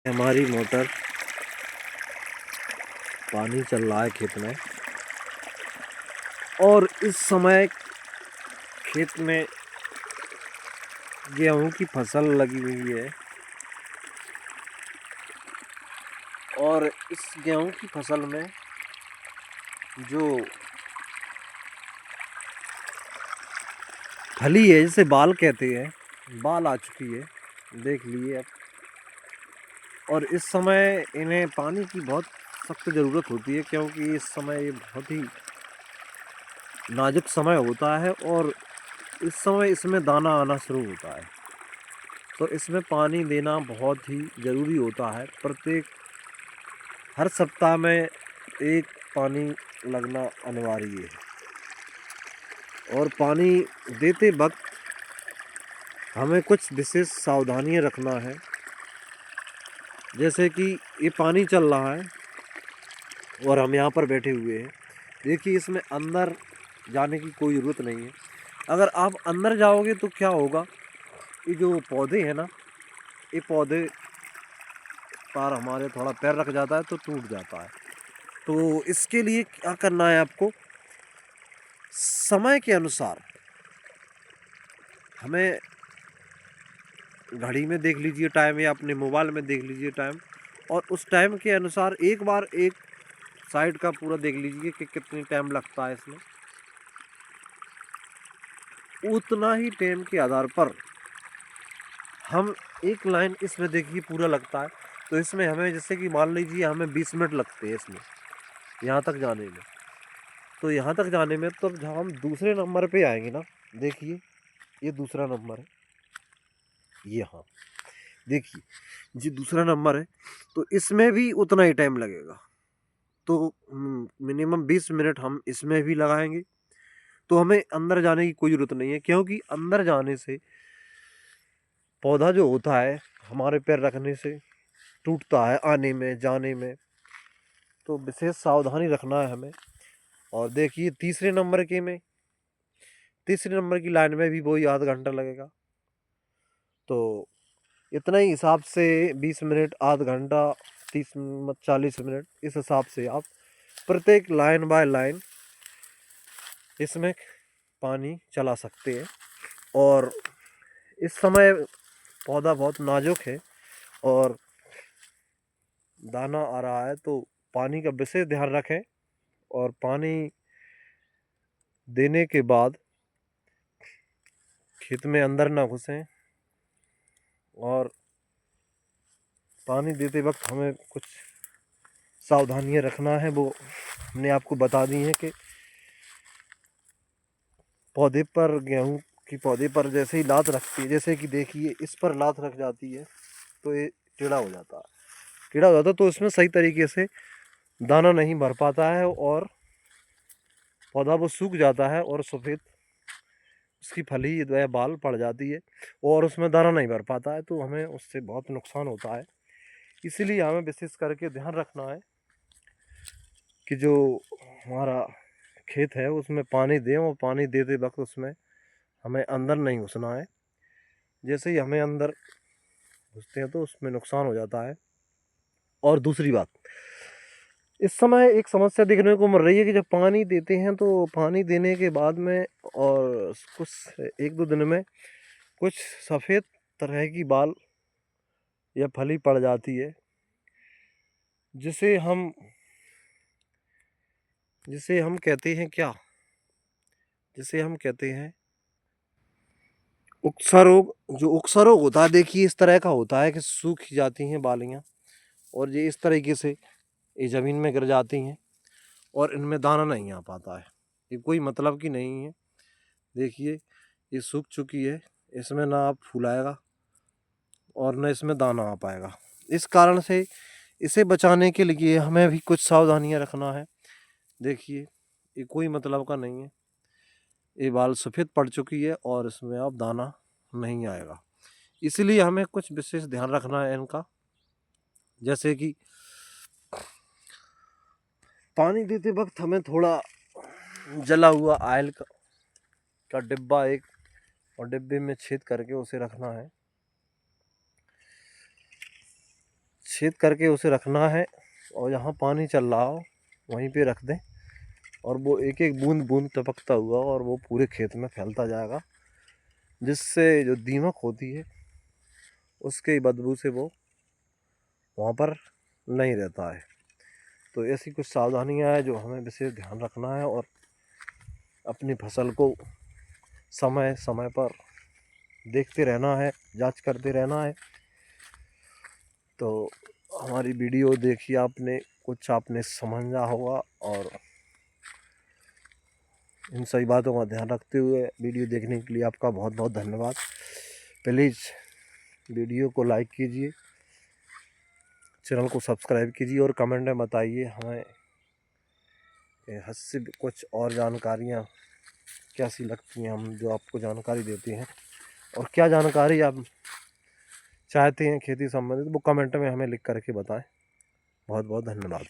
हमारी मोटर पानी चल रहा है खेत में और इस समय खेत में गेहूं की फसल लगी हुई है और इस गेहूं की फसल में जो फली है जिसे बाल कहते हैं, बाल आ चुकी है, देख लिए अब। और इस समय इन्हें पानी की बहुत सख्त ज़रूरत होती है क्योंकि इस समय ये बहुत ही नाजुक समय होता है और इस समय इसमें दाना आना शुरू होता है, तो इसमें पानी देना बहुत ही ज़रूरी होता है। हर सप्ताह में एक पानी लगना अनिवार्य है और पानी देते वक्त हमें कुछ विशेष सावधानियां रखना है। जैसे कि ये पानी चल रहा है और हम यहाँ पर बैठे हुए हैं, देखिए इसमें अंदर जाने की कोई ज़रूरत नहीं है। अगर आप अंदर जाओगे तो क्या होगा, ये जो पौधे हैं ना, ये पौधे पर हमारे थोड़ा पैर रख जाता है तो टूट जाता है। तो इसके लिए क्या करना है आपको, समय के अनुसार हमें घड़ी में देख लीजिए टाइम या अपने मोबाइल में देख लीजिए टाइम, और उस टाइम के अनुसार एक बार एक साइड का पूरा देख लीजिए कि कितनी टाइम लगता है इसमें। उतना ही टाइम के आधार पर हम एक लाइन इसमें देखिए पूरा लगता है, तो इसमें हमें जैसे कि मान लीजिए हमें 20 मिनट लगते हैं इसमें यहाँ तक जाने में। तो यहाँ तक जाने में तो जब हम दूसरे नंबर पे आएंगे ना, देखिए ये दूसरा नंबर है, ये हाँ देखिए जी दूसरा नंबर है, तो इसमें भी उतना ही टाइम लगेगा। तो मिनिमम 20 मिनट हम इसमें भी लगाएंगे। तो हमें अंदर जाने की कोई ज़रूरत नहीं है क्योंकि अंदर जाने से पौधा जो होता है हमारे पैर रखने से टूटता है आने में जाने में, तो विशेष सावधानी रखना है हमें। और देखिए तीसरे नंबर की लाइन में भी वही आधा घंटा लगेगा। तो इतना ही हिसाब से 20 मिनट, आधा घंटा, 30 मिनट, 40 मिनट, इस हिसाब से आप प्रत्येक लाइन बाय लाइन इसमें पानी चला सकते हैं। और इस समय पौधा बहुत नाजुक है और दाना आ रहा है, तो पानी का विशेष ध्यान रखें और पानी देने के बाद खेत में अंदर ना घुसें। और पानी देते वक्त हमें कुछ सावधानियां रखना है, वो हमने आपको बता दी है कि पौधे पर, गेहूं की पौधे पर जैसे ही लात रखती है, जैसे कि देखिए इस पर लात रख जाती है तो ये टेढ़ा हो जाता है, तो इसमें सही तरीके से दाना नहीं भर पाता है और पौधा वो सूख जाता है और सफ़ेद उसकी फली व बाल पड़ जाती है और उसमें दाना नहीं भर पाता है, तो हमें उससे बहुत नुकसान होता है। इसीलिए हमें विशेष करके ध्यान रखना है कि जो हमारा खेत है उसमें पानी दें और पानी देते वक्त उसमें हमें अंदर नहीं घुसना है। जैसे ही हमें अंदर घुसते हैं तो उसमें नुकसान हो जाता है। और दूसरी बात, इस समय एक समस्या देखने को मिल रही है कि जब पानी देते हैं तो पानी देने के बाद में और कुछ एक दो दिन में कुछ सफ़ेद तरह की बाल या फली पड़ जाती है, जिसे हम कहते हैं क्या, जिसे हम कहते हैं उकसा रोग। जो उकसा रोग होता है, देखिए इस तरह का होता है कि सूख जाती हैं बालियाँ और ये इस तरीके से ये ज़मीन में गिर जाती हैं और इनमें दाना नहीं आ पाता है। ये कोई मतलब की नहीं है। देखिए ये सूख चुकी है, इसमें ना आप फूलाएगा और न इसमें दाना आ पाएगा। इस कारण से इसे बचाने के लिए हमें भी कुछ सावधानियां रखना है। देखिए ये कोई मतलब का नहीं है, ये बाल सफ़ेद पड़ चुकी है और इसमें अब दाना नहीं आएगा। इसलिए हमें कुछ विशेष ध्यान रखना है इनका, जैसे कि पानी देते वक्त हमें थोड़ा जला हुआ ऑयल का डिब्बा एक, और डिब्बे में छेद करके उसे रखना है। छेद करके उसे रखना है और जहाँ पानी चल रहा हो वहीं पे रख दें, और वो एक एक बूंद बूंद टपकता हुआ और वो पूरे खेत में फैलता जाएगा, जिससे जो दीमक होती है उसके बदबू से वो वहाँ पर नहीं रहता है। तो ऐसी कुछ सावधानियाँ हैं जो हमें विशेष ध्यान रखना है और अपनी फसल को समय समय पर देखते रहना है, जांच करते रहना है। तो हमारी वीडियो देखी आपने, कुछ आपने समझा होगा, और इन सभी बातों का ध्यान रखते हुए वीडियो देखने के लिए आपका बहुत बहुत धन्यवाद। प्लीज़ वीडियो को लाइक कीजिए, चैनल को सब्सक्राइब कीजिए और कमेंट में बताइए हमें हद से कुछ और जानकारियाँ कैसी लगती हैं, हम जो आपको जानकारी देते हैं, और क्या जानकारी आप चाहते हैं खेती संबंधित, वो कमेंट में हमें लिख करके बताएं। बहुत बहुत धन्यवाद।